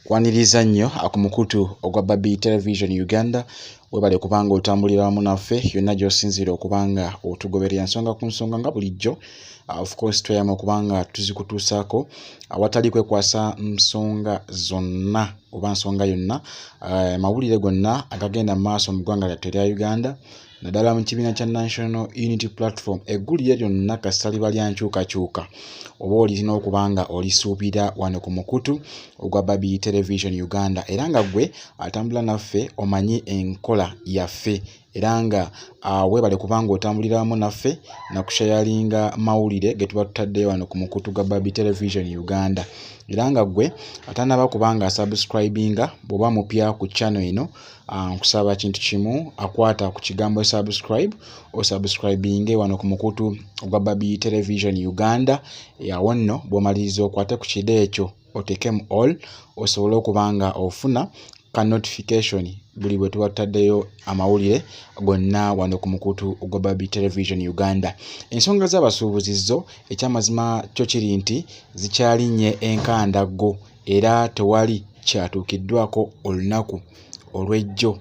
Kwaniriza nnyo ku mukutu ogwa Babi Television Uganda webale kubanga otambulira wamu naffe yonna gy'osinziira okubanga otugoberera ensonga ku nsonga nga bulijjo. Of course tweyama okubanga tuzikutuusaako awatali kwekwasa nsonga zonna oba nsonga yonna, mawulire gonna agagenda mu maaso mu ggwanga lyattu erya Uganda naddala mu kibiina kya National Unity Platform eggulire lyonna kasitaliba lya nkyukakyuka oba olina okubanga olisuubira wano ku mukutu ogwa Babi Television Uganda era nga gwe atambula naffe omanyi enkola yaffe era nga webale kubanga otambulira wamu naffe nakushayalinga mawulire ge tuba tutaddeyo wano ku mukutu gwa Babi Television Uganda era nga gwe atanaba kubanga subscribinga bw'oba mupya ku channel eno nkusaba kintu kimu akwata ku kigambo subscribe o subscribinge wano ku mukutu ogwa Babi Television Uganda yawo nno bw'omaliriza okwate ku kide ekyo otekemu all osobola okubanga ofuna ka notification buli bwe tuba tutaddeyo amawulire gonna wano ku mukutu ogwa Babi Television Uganda. Ensonga z'abasuubuzizo ekyamazima kyo kiri nti zikyalinnye enkandaggo era tewali kyatuukiddwako olunaku olw'ejjo.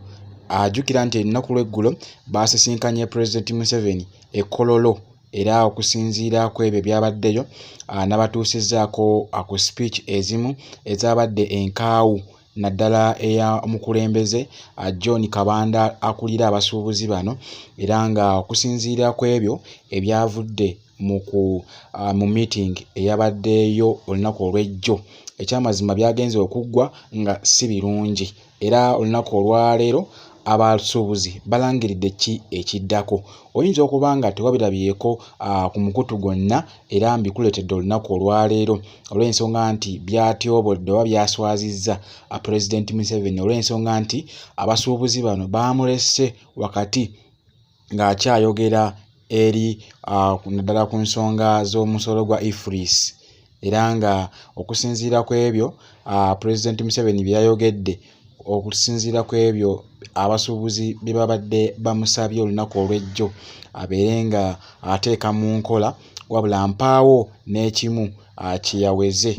Ajjukira nti ennaku lw'eggulo baasisinkanye President Museveni Kololo era okusinziira ku ebyo byabaddeyo n'abatuusizzaako ku speech ezimu ezabadde enkaawu naddala eya omukulembeze John Kabanda akulira abasuubuzi bano era nga okusinziira ku ebyo ebyavudde mu meeting eyabaddeyo olunaku olw'ejjo ekyamazima byagenze okuggwa nga si birungi era olunaku olwaleero abasuubuzi balangiridde ki ekiddako. Oyinza okuba nga tewabirabyeko ku mukutu gwonna era mbikuleetedde olunaku olwaleero olw'ensonga nti byatyobodde oba byaswazizza President Museveni olw'ensonga nti abasuubuzi bano baamulese wakati ng'akyayogera eri naddala ku nsonga z'omusolo gwa IFRIS era nga okusinziira ku ebyo President Museveni byayogedde okusinziira ku ebyo abasuubuzi bye babadde bamusabye olunaku olw'ejjo abeere nga ateeka mu nkola wabula mpaawo n'ekimu kyeyaweze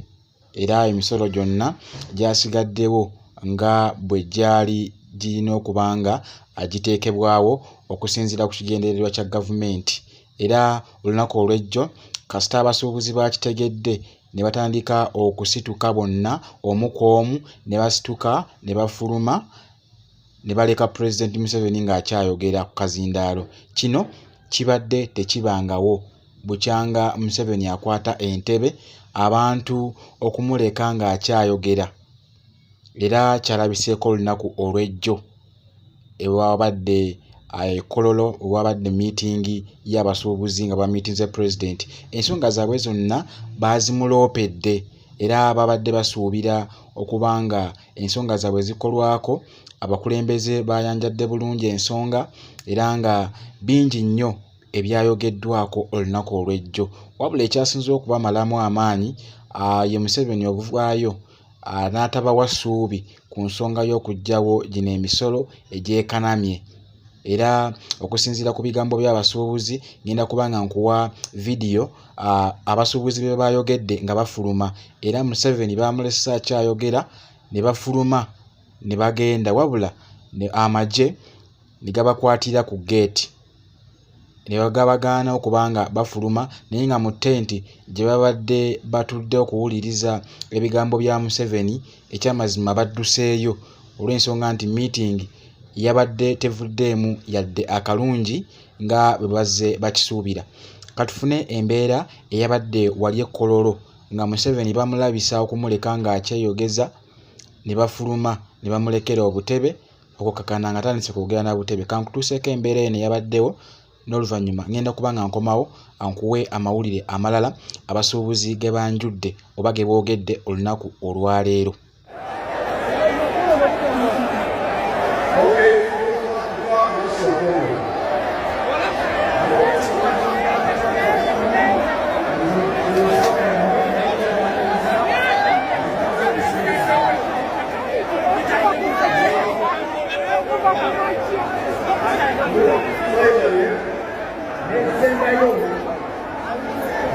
era emisolo gyonna gyasigaddewo nga bwe gyali girina okuba nga agiteekebwawo okusinziira ku kigendererwa kya gavumenti era olunaku olw'ejjo kasita abasuubuzi bakitegedde ne batandika okusituka bonna omu ku omu ne basituka ne bafuluma ne baleka President Museveni ng'akyayogera ku kazindaalo. Kino kibadde tekibangawo bukyanga Museveni akwata entebe abantu okumuleka ng'akyayogera era kyalabiseeko olunaku olw'ejjo ewabadde Kololo wabadde meeting y'abasuubuzi nga bamiitinze President. Ensonga zaabwe zonna baazimuloopedde era babadde basuubira okubanga ensonga zaabwe zikolwako. Abakulembeze bayanjadde bulungi ensonga era nga bingi nnyo ebyayogeddwako olunaku olw'ejjo wabula ekyasinze okubamalamu amaanyi ye Museveni obuvaayo n'atabawa ssuubi ku nsonga y'okuggyawo gino emisolo egyekanamye era okusinziira ku bigambo by'abasuubuzi ngenda kubanga nkuwa vidiyo abasuubuzi be bayogedde nga bafuluma era Museveni baamulesa akyayogera ne bafuluma ne bagenda wabula amagye ne gabakwatira ku gate ne bagabagaana okubanga bafuluma naye nga mu tenti gye babadde batudde okuwuliriza ebigambo bya Museveni ekyamazima badduseeyo olw'ensonga nti meeting yabadde tevuddeemu yadde akalungi nga bwe bazze bakisuubira. Katufune embeera eyabadde wali Kololo nga Museveni bamulabisa okumuleka ng'akyeyogeza ne bafuluma ne bamulekera obutebe okukakana nga tandise kugera na butebe. Kankutuuseeko embeera eno eyabaddewo n'oluvannyuma ngenda kubanga nkomawo ankuwe amawulire amalala abasuubuzi ge banjudde oba ge boogedde olunaku olwaleero.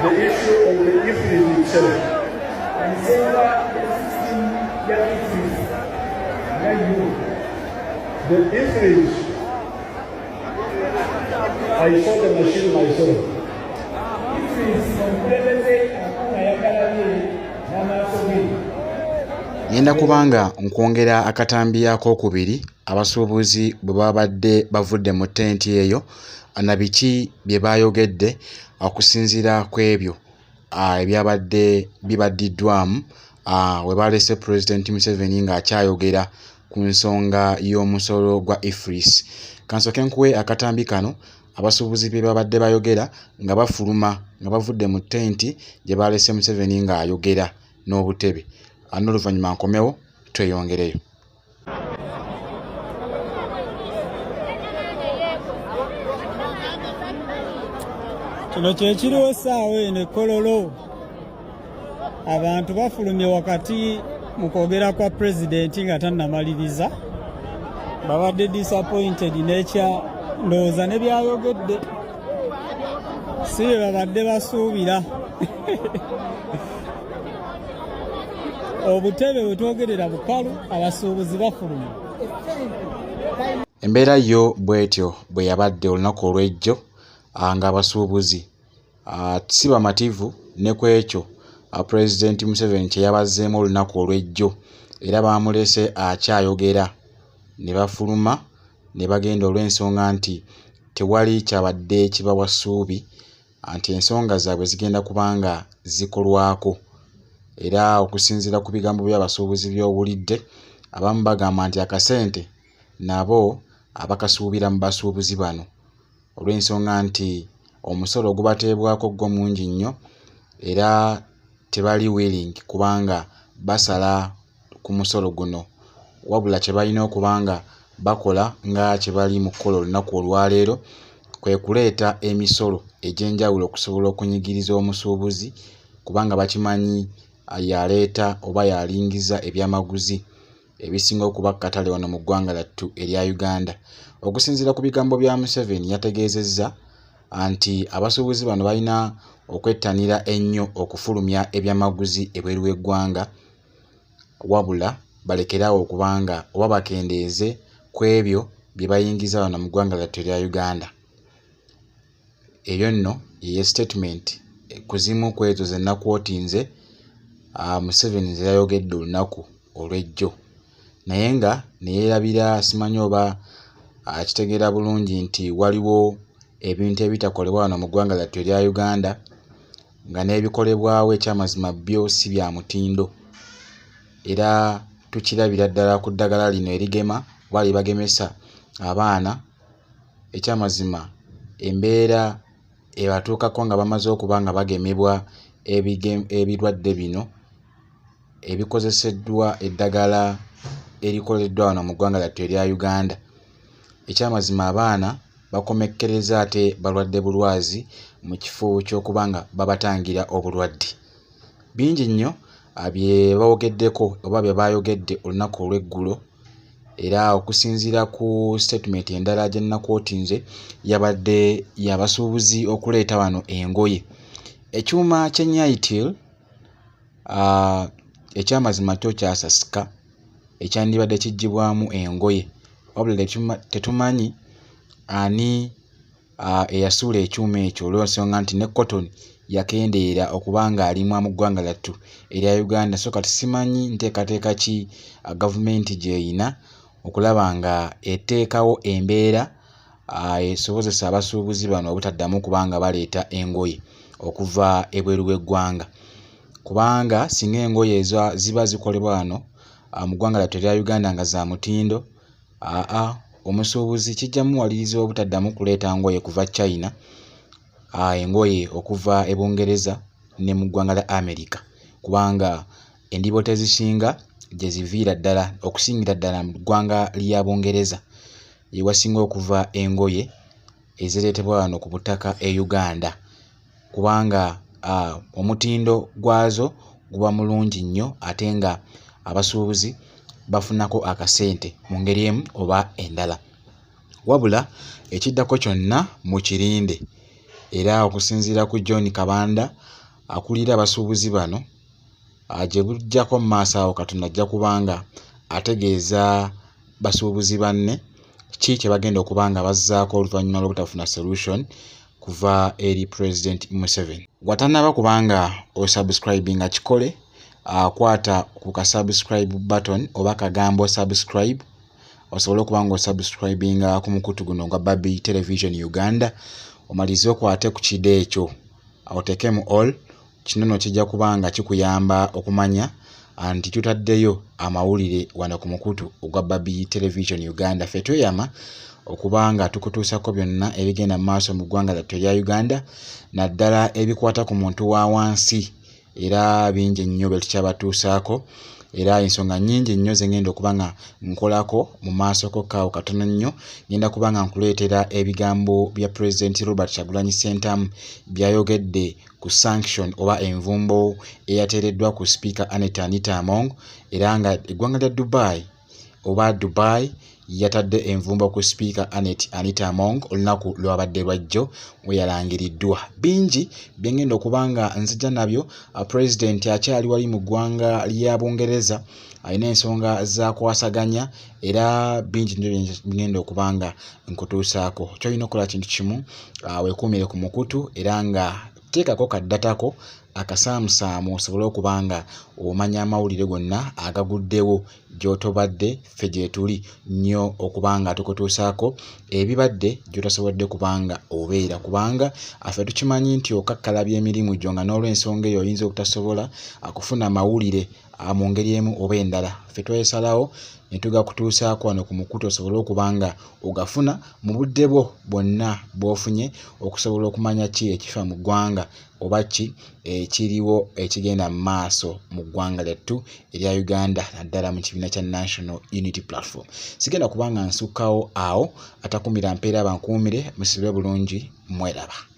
The issue of the IFRIS itself. The English, I saw the machine myself. Ngenda kubanga nkwongera akatambi ak'okubiri abasuubuzi bwe babadde bavudde mu tenti eyo na biki bye baayogedde okusinziira ku ebyo ebyabadde bibaddiddwamu we balese Pulezidenti Museveni ng'akyayogera ku nsonga y'omusolo gwa IFRIS. Kansooke nkuwe akatambi kano abasuubuzi bye babadde bayogera nga bafuluma nga bavudde mu tenti gye balese Museveni ng'ayogera n'obutebe. N'oluvannyuma nkomewo tweyongereyo. Kino kye kiriwo essaawa eno e Kololo. Abantu bafulumye wakati mu kwogera kwa pulezidenti nga tannamaliriza. Babadde disappointed n'ekya ndowooza ne byayogedde. Si bye babadde basuubira. Obutebe bwe twogerera bukalu, abasuubuzi bafulumye. Embeera yo bw'etyo bwe yabadde olunaku olw'ejjo ng'abasuubuzi si bamativu ne ku ekyo Pulezidenti Museveni kye yabazzeemu olunaku olw'ejjo era baamulese akyayogera ne bafuluma ne bagenda olw'ensonga nti tewali kyabadde kibawa ssuubi nti ensonga zaabwe zigenda kubanga zikolwako. Era okusinziira ku bigambo by'abasuubuzi by'owulidde, abamu bagamba nti akasente nabo abakasuubira mu basuubuzi bano olw'ensonga nti omusolo ogubateebwako gwo mungi nnyo era tebali willing kubanga basala ku musolo guno, wabula kye balina okubanga bakola nga kye bali mu kukola olunaku olwaleero kwe kuleeta emisolo egy'enjawulo okusobola okunyigiriza omusuubuzi kubanga bakimanyi yaleeta oba yalingiza ebyamaguzi ebisinga okuba katale wano mu ggwanga lattu erya Uganda. Okusinziira ku bigambo bya Museveni yategeezezza nti abasuubuzi bano balina okwettanira ennyo okufulumya ebyamaguzi ebweru w'eggwanga, wabula balekerawo okubanga oba bakendeeze ku ebyo bye bayingiza wano mu ggwanga lattu erya Uganda. Eyo nno ye statement kuzimu ku ezo ze nakwotinze Museveni ze yayogedde olunaku olw'ejjo. Naye nga ne yeerabira simanyi oba akitegeera bulungi nti waliwo ebintu ebitakolebwa wano mu ggwanga lattu erya Uganda nga n'ebikolebwawo ekyamazima byo si bya mutindo. Era tukirabira ddala ku ddagala lino erigema oba libagemesa abaana. Ekyamazima embeera ebatuukako nga bamaze okuba nga bagemebwa ebirwadde bino ebikozeseddwa eddagala erikoleddwa wano mu ggwanga lattu erya Uganda. Ekyamazima abaana bakomekkereza ate balwadde bulwazi mu kifo ky'okuba nga babatangira obulwadde. Bingi nnyo bye bawogeddeko oba bye bayogedde olunaku olw'eggulo, era okusinziira ku statement endala gye nakwotinze yabadde yabasuubuzi okuleeta wano engoye. Ekyuma ky'Ennyaitil ekyamazima kyo kyasasika ekyandibadde kijjibwamu engoye, wabula tetumanyi ani eyasuula ekyuma ekyo olw'ensonga nti ne Cotton yakendeera okuba nga alimwa mu ggwanga lattu erya Uganda. So kati simanyi nteekateeka ki gavumenti gy'eyina okulaba nga eteekawo embeera esobozesa abasuubuzi bano obutaddamu kubanga baleeta engoye okuva ebweru w'eggwanga, kubanga singa engoye ezo ziba zikolebwa wano mu ggwanga lattu erya Uganda nga za mutindo, omusuubuzi kijja muwaliriza obutaddamu kuleeta ngoye kuva China, engoye okuva e Bungereza ne mu ggwanga lya America, kubanga endibo tezisinga gye ziviira ddala okusingira ddala mu ggwanga lya Bungereza yewasinga okuva engoye ezireetebwa wano ku butaka e Uganda, kubanga omutindo gwazo guba mulungi nnyo ate nga abasuubuzi bafunako akasente mu ngeri emu oba endala. Wabula ekiddako kyonna mu kirinde, era okusinziira ku John Kabanda akulira abasuubuzi bano gye bujjako mu maaso awo Katonda ajja kubanga ategeeza basuubuzi banne kiki kye bagenda okuba nga bazzaako oluvannyuma lw'obutafuna solution kuva eri President Museveni. Watannaba kubanga osubscribinga kikole, kwata ku ka subscribe button oba kagambo subscribe osobole okuba nga osubscribinga ku mukutu guno gwa Babi Television Uganda, omalize okwate ku kide ekyo otekemu all. Kino no kijja kubanga kikuyamba okumanya anti tutaddeyo amawulire wano ku mukutu ogwa Babi Television Uganda. Ffe tweyama okubanga tukutuusako byonna ebigenda mu maaso mu ggwanga lyattu erya Uganda, naddala ebikwata ku muntu wa wansi, era bingi nnyo bye tukyabatuusaako, era ensonga nnyingi nnyo ze ngenda okuba nga nkolako mu maaso kokaawo katono nnyo. Ngenda kuba nga nkuleetera ebigambo bya President Robert Kyagulanyi Ssentamu byayogedde ku sanction oba envumbo eyateereddwa ku Speaker Anita Among, era nga eggwanga lya Dubai yatadde envumbo ku Speaker Anita Among olunaku lwabadde lwajjo we yalangiriddwa. Bingi byengenda okubanga nzija nabyo. President akyali wali mu ggwanga lya Bungereza, alina ensonga za kwasaganya, era bingi nyo ngenda okubanga nkutuusaako. Kyolina okukola kintu kimu, weekuumire ku mukutu era nga teekako kaddatako akasaamusaamu osobole okubanga omanya amawulire gonna agaguddewo gy'otobadde ffe gye tuli nnyo okubanga tukutuusaako ebibadde gy'otasobodde kubanga obeera, kubanga affe tukimanyi nti okakkala by'emirimu gyo nga n'olw'ensonga eyo oyinza obutasobola kufuna mawulire mu ngeri emu oba endala. Ffe twesalawo ne tugakutuusaako wano ku mukutu osobole okubanga ogafuna mu budde bwo bwonna bw'ofunye okusobola okumanya ki ekifa mu ggwanga oba ki ekiriwo ekigenda mu maaso mu ggwanga lyattu erya Uganda, naddala mu kibiina kya National Unity Platform. Sigenda kubanga nsukkawo awo, atakumira mpeera bankuumire, musibe bulungi, mweraba.